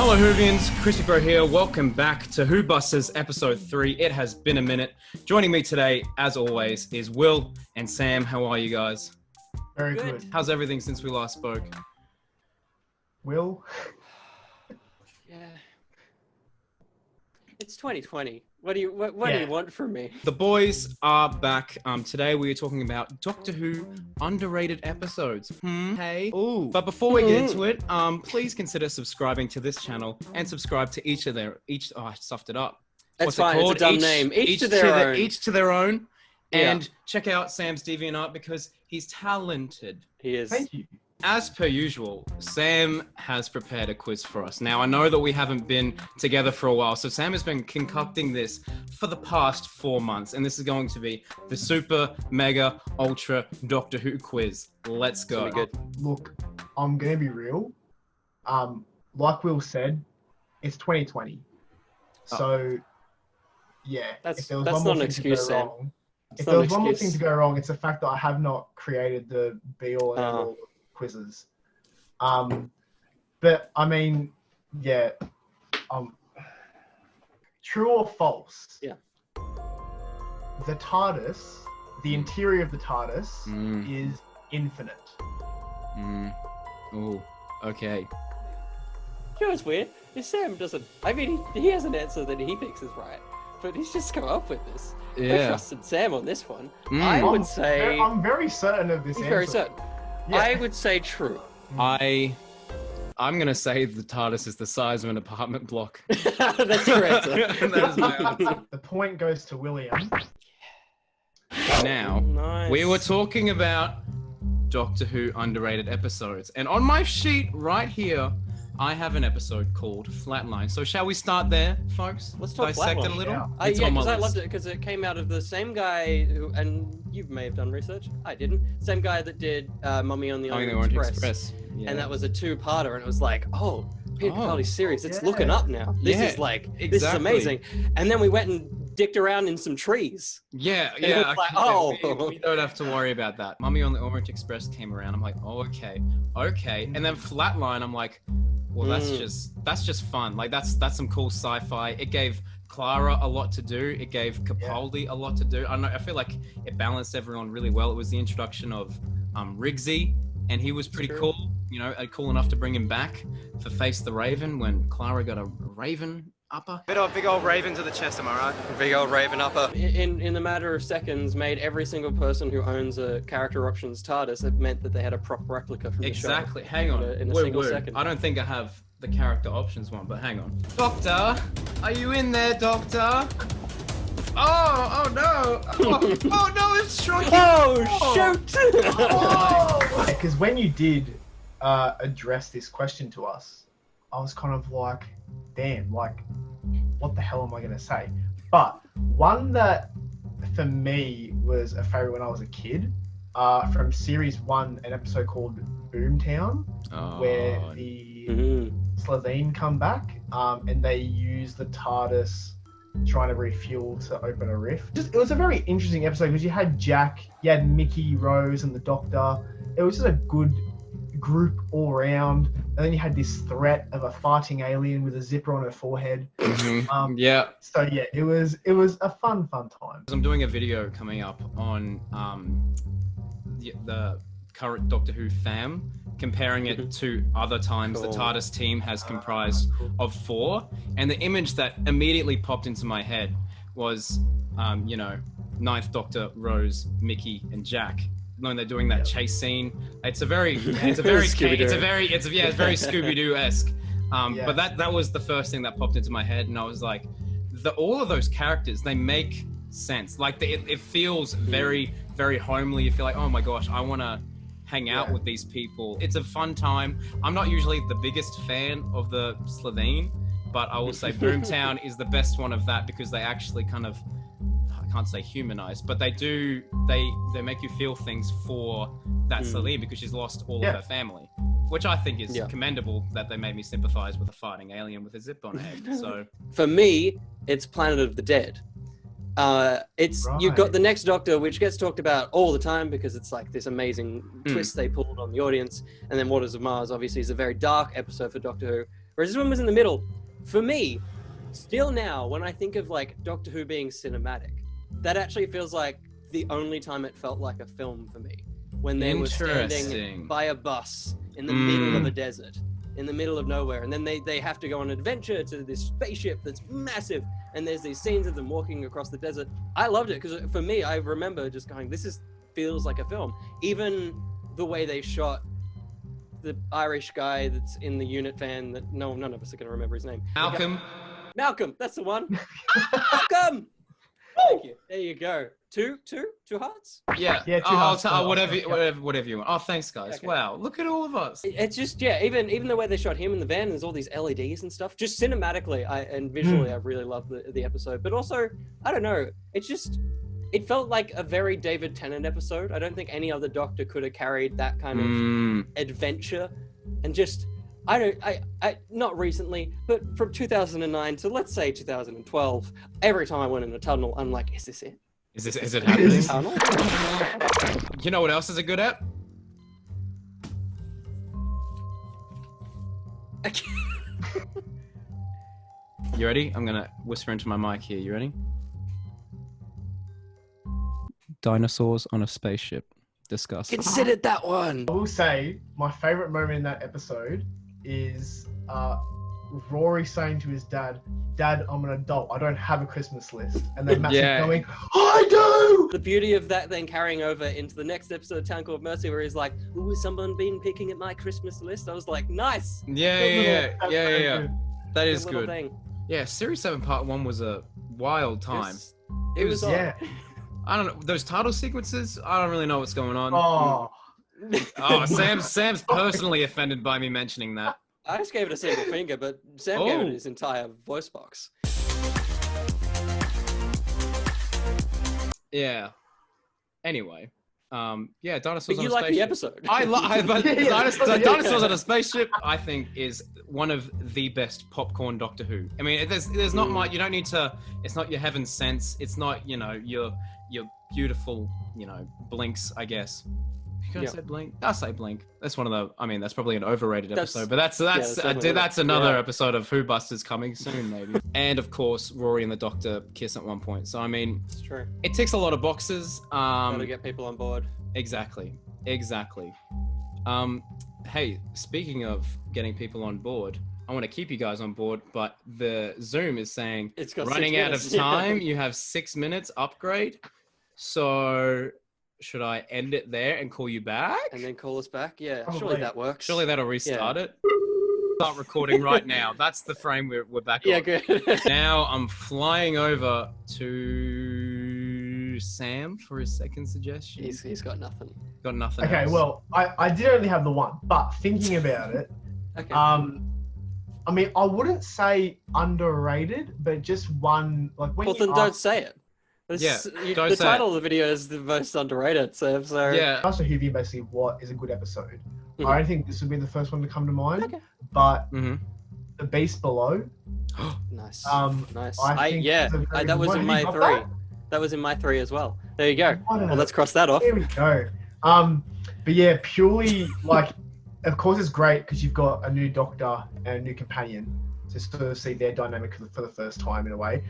Hello Whovians, Christopher here. Welcome back to Whobusters episode 3. It has been a minute. Joining me today, as always, is Will and Sam. How are you guys? Very good. How's everything since we last spoke? Will? Yeah. It's 2020. What do you want from me? The boys are back. Today we are talking about Doctor Who underrated episodes. Hey. Ooh. But before we get into it, please consider subscribing to this channel and subscribe to each. Oh, I stuffed it up. That's fine. It's a dumb name. Each to their own. Each to their own. Yeah. And check out Sam's DeviantArt because he's talented. He is. Thank you. As per usual, Sam has prepared a quiz for us. Now, I know that we haven't been together for a while, so Sam has been concocting this for the past 4 months, and this is going to be the Super Mega Ultra Doctor Who quiz. Let's go. Good. Look, I'm going to be real. Like Will said, it's 2020. So, yeah. That's if there was not one more an thing excuse, to go Sam. wrong, It's if not there an was one more thing excuse. to go wrong, it's the fact that I have not created the be-all and end-all quizzes. But I mean, yeah. True or false? Yeah. The TARDIS, the interior of the TARDIS, is infinite. Ooh, okay. You know what's weird? Sam doesn't... I mean, he has an answer that he thinks is right, but he's just come up with this. I Yeah. trusted Sam on this one. I would say... I'm very certain of this He's answer. very certain. Yeah. I would say true. I'm going to say the TARDIS is the size of an apartment block. That's your answer. That is my answer. The point goes to William. Now, Nice. we were talking about Doctor Who underrated episodes. And on my sheet right here, I have an episode called Flatline. So shall we start there, folks? Let's talk Dissect it a Flatline. little? Yeah. It's Yeah, on my because I list. loved it because it came out of the same guy who, and you may have done research. I didn't. Same guy that did Mummy on the Orient Express. Yeah. And that was a 2-parter, and it was like, oh, Peter Capaldi's series, it's yeah. looking up now. This Yeah, is like, this is exactly. amazing. And then we went and dicked around in some trees. Yeah, it was like, oh. we don't have to worry about that. Mummy on the Orient Express came around. I'm like, oh, okay. And then Flatline, I'm like, well, that's just fun. Like that's some cool sci-fi. It gave Clara a lot to do. It gave Capaldi a lot to do. I feel like it balanced everyone really well. It was the introduction of Riggsy, and he was pretty cool. You know, cool enough to bring him back for Face the Raven when Clara got a Raven upper. Big old Raven to the chest, am I right? Big old Raven upper. In the matter of seconds, made every single person who owns a character options TARDIS. It meant that they had a proper replica from the show. Exactly. Hang on. In a single second. I don't think I have the character options one, but hang on. Doctor, are you in there, Doctor? Oh no! Oh no! It's shrunken. Oh, shoot! Because when you did address this question to us, I was kind of like, damn, like, what the hell am I going to say? But one that, for me, was a favorite when I was a kid, from Series 1, an episode called Boomtown, where the Slitheen come back, and they use the TARDIS trying to refuel to open a rift. It was a very interesting episode because you had Jack, you had Mickey, Rose, and the Doctor. It was just a good group all around, and then you had this threat of a farting alien with a zipper on her forehead. Yeah. So yeah, it was a fun time. I'm doing a video coming up on the current Doctor Who fam, comparing it to other times the TARDIS team has comprised of 4, and the image that immediately popped into my head was, Ninth Doctor, Rose, Mickey, and Jack. When they're doing that chase scene, it's very Scooby-Doo-esque. But that was the first thing that popped into my head, and I was like, all of those characters, they make sense. Like it feels very, very homely. You feel like, oh my gosh, I want to hang out with these people. It's a fun time. I'm not usually the biggest fan of the Slitheen, but I will say Boomtown is the best one of that because they actually kind of, I can't say humanize, but they make you feel things for that Slitheen because she's lost all of her family, which I think is commendable that they made me sympathize with a fighting alien with a zip on her head. So for me, it's Planet of the Dead. You've got the Next Doctor, which gets talked about all the time because it's like this amazing twist they pulled on the audience. And then Waters of Mars, obviously, is a very dark episode for Doctor Who, Whereas this one was in the middle. For me, still now, when I think of like Doctor Who being cinematic, that actually feels like the only time it felt like a film for me. When they were standing by a bus in the middle of a desert, in the middle of nowhere, and then they have to go on an adventure to this spaceship that's massive, and there's these scenes of them walking across the desert. I loved it because for me, I remember just going, feels like a film. Even the way they shot the Irish guy that's in the unit van that none of us are going to remember his name. Malcolm, that's the one. Malcolm! Thank you. There you go. Two hearts? Yeah. Yeah, 2 hearts. Whatever you want. Oh, thanks, guys. Okay. Wow, look at all of us. It's just, even the way they shot him in the van, there's all these LEDs and stuff. Just cinematically and visually, I really love the episode. But also, I don't know, it felt like a very David Tennant episode. I don't think any other Doctor could have carried that kind of adventure. And just, I not recently, but from 2009 to let's say 2012, every time I went in a tunnel, I'm like, is this it? Is it happening? Tunnel? You know what else is a good app? You ready? I'm gonna whisper into my mic here. You ready? Dinosaurs on a Spaceship. Discuss. Considered that one. I will say my favorite moment in that episode is Rory saying to his dad, "Dad, I'm an adult. I don't have a Christmas list." And then Massive going, "I do!" The beauty of that then carrying over into the next episode of Town Called Mercy, where he's like, "Ooh, has someone been picking at my Christmas list?" I was like, nice. Yeah. That is good. Thing. Yeah, Series 7 Part 1 was a wild time. It was yeah. I don't know, those title sequences, I don't really know what's going on. Oh, Sam's personally offended by me mentioning that. I just gave it a single finger, but Sam gave it his entire voice box. Yeah. Anyway, Dinosaurs but on a Spaceship. You like the episode. Dinosaurs on a Spaceship, I think, is one of the best popcorn Doctor Who. I mean, there's not much. You don't need to. It's not your Heaven Sense. It's not your beautiful Blinks, I guess. Can I say Blink? I'll say Blink. That's one of the. I mean, that's probably an overrated episode, but that's another episode of Whobusters coming soon, maybe. And of course, Rory and the Doctor kiss at one point. So I mean, it's true. It ticks a lot of boxes. Gotta get people on board. Exactly. Hey, speaking of getting people on board, I want to keep you guys on board, but the Zoom is saying it's got running out of time. You have 6 minutes upgrade. So should I end it there and call you back? And then call us back? Yeah, surely that works. Surely that'll restart it. Start recording right now. That's the frame we're back on. Yeah, good. Now I'm flying over to Sam for his second suggestion. He's got nothing. Got nothing Okay, else. well, I did only have the one, but thinking about it, Okay. I mean, I wouldn't say underrated, but just one, like when don't say it. Don't the say title of the video is the most underrated, so yeah. Asked Whovian basically what is a good episode. I don't think this would be the first one to come to mind, but The Beast Below. Nice. Nice. That was in my three. That was in my three as well. There you go. Well, let's cross that off. There we go. But yeah, purely like, of course it's great because you've got a new Doctor and a new companion to sort of see their dynamic for the first time in a way.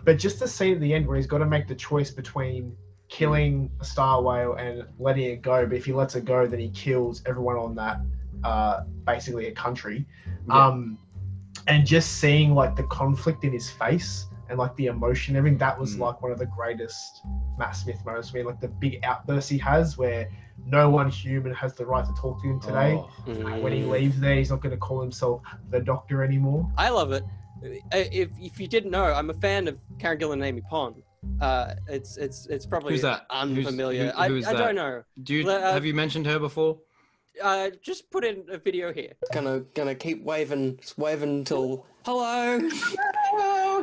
But just the scene at the end where he's got to make the choice between killing a star whale and letting it go, but if he lets it go, then he kills everyone on that, basically a country. And just seeing like the conflict in his face and like the emotion, everything, that was like one of the greatest Matt Smith moments. Where like the big outburst he has where no one human has the right to talk to him today. When he leaves there, he's not going to call himself the Doctor anymore. I love it. If you didn't know, I'm a fan of Karen Gillan and Amy Pond. It's probably Who's that? Unfamiliar. Who's I don't know. Have you mentioned her before? Just put in a video here. Gonna keep waving till hello.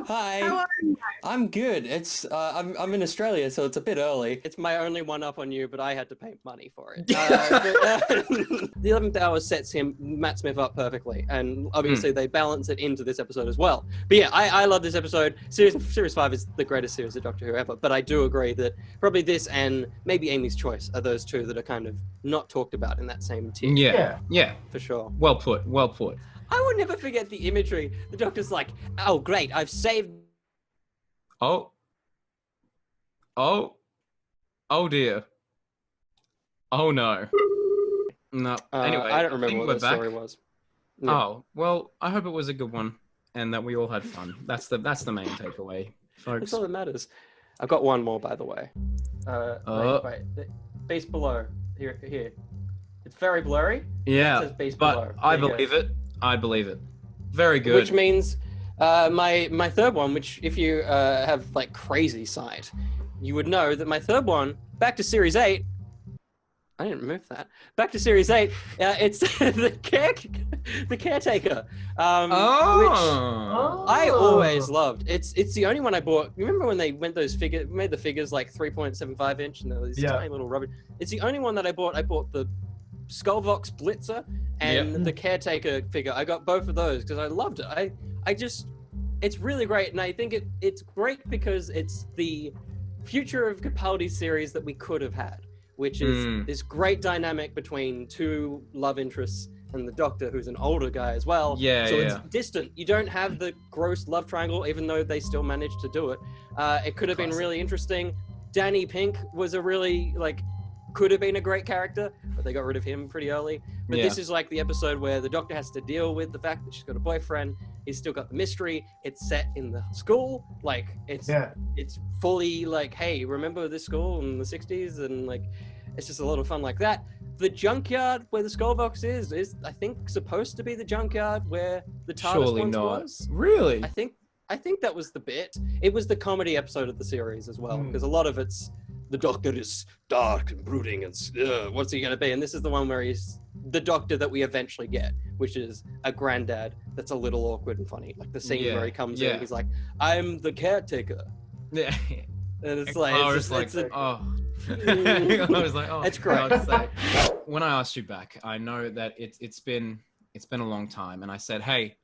Hi. How are you? I'm good. It's I'm in Australia, so it's a bit early. It's my only one up on you, but I had to pay money for it. The 11th hour sets Matt Smith up perfectly, and obviously they balance it into this episode as well. But yeah, I love this episode. Series 5 is the greatest series of Doctor Who ever, but I do agree that probably this and maybe Amy's Choice are those two that are kind of not talked about in that same tier. Yeah, for sure. Well put. I will never forget the imagery. The Doctor's like, "Oh, great, I've saved." Oh dear. Oh no. No. Anyway, I don't remember what the story was. Yeah. Oh well, I hope it was a good one, and that we all had fun. That's the main takeaway, folks. That's all that matters. I've got one more, by the way. Wait. Base below. Here. It's very blurry. Yeah, it says base but below. I believe it. I believe it. Very good. Which means my third one, which if you have like crazy sight, you would know that my third one, back to Series 8. I didn't remove that. Back to Series 8. It's the Caretaker. Which I always loved. It's the only one I bought. Remember when they made the figures like 3.75 inch and there was these tiny little rubber. It's the only one that I bought. I bought the Skullvox Blitzer and the Caretaker figure. I got both of those because I loved it. It's really great, and I think it's great because it's the future of Capaldi's series that we could have had, which is this great dynamic between two love interests and the Doctor, who's an older guy as well. It's distant. You don't have the gross love triangle, even though they still managed to do it. It could have been really interesting. Danny Pink was could have been a great character, but they got rid of him pretty early. But this is like the episode where the Doctor has to deal with the fact that she's got a boyfriend. He's still got the mystery. It's set in the school. It's fully like, hey, remember this school in the 60s? And it's just a lot of fun like that. The junkyard where the Skullvox is I think supposed to be the junkyard where the TARDIS once was. Really? I think that was the bit. It was the comedy episode of the series as well, because a lot of it's the Doctor is dark and brooding and what's he going to be? And this is the one where he's the Doctor that we eventually get, which is a granddad that's a little awkward and funny. Like the scene where he comes in, he's like, "I'm the caretaker." Yeah. And it's it's great. When I asked you back, I know that it's been a long time, and I said, "Hey,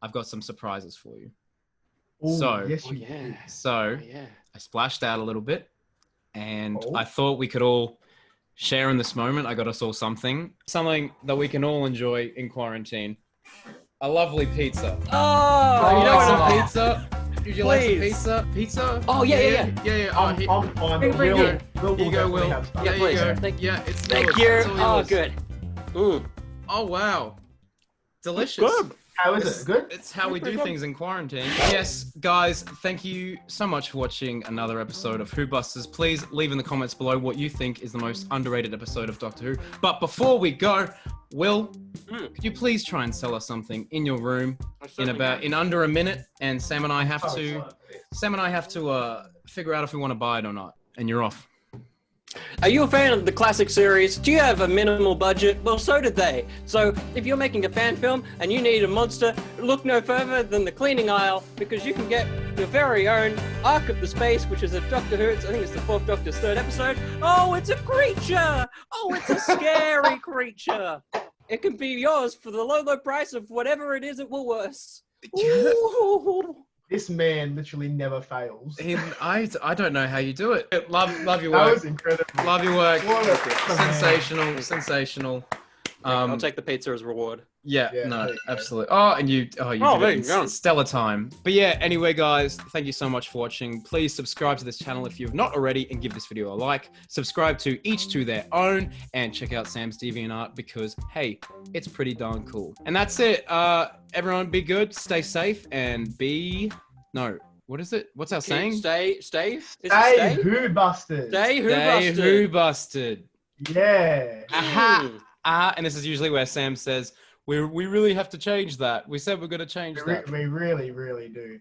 I've got some surprises for you." I splashed out a little bit, and I thought we could all share in this moment. I got us all something that we can all enjoy in quarantine. A lovely pizza. Oh, you want some pizza? Would you like some pizza? Pizza? Oh yeah. I'm fine. Here you go, Will. Yeah, please. Thank you. Thank you. Oh, good. Oh wow, delicious. Good. How is it? Good? It's how we do things in quarantine. Yes, guys, thank you so much for watching another episode of Whobusters. Please leave in the comments below what you think is the most underrated episode of Doctor Who. But before we go, Will, could you please try and sell us something in your room in under a minute? And Sam and I have to figure out if we want to buy it or not. And you're off. Are you a fan of the classic series? Do you have a minimal budget? Well, so did they. So if you're making a fan film and you need a monster, look no further than the cleaning aisle, because you can get your very own Ark of the Space, which is a Doctor Who. I think it's the 4th Doctor's 3rd episode. Oh, it's a creature! Oh, it's a scary creature! It can be yours for the low price of whatever it is at Woolworths. Ooh. This man literally never fails. I don't know how you do it. Love your work. That was incredible. Love your work. Sensational. I'll take the pizza as reward. Yeah, absolutely. And you did stellar time. But yeah, anyway, guys, thank you so much for watching. Please subscribe to this channel if you've not already, and give this video a like. Subscribe to each to their own, and check out Sam's DeviantArt because, hey, it's pretty darn cool. And that's it. Everyone be good, stay safe, and what is it? What's our saying? Stay Whobusters. Stay Whobusted. Yeah. Aha. And this is usually where Sam says, we really have to change that. We said we're going to change that. We really, really do.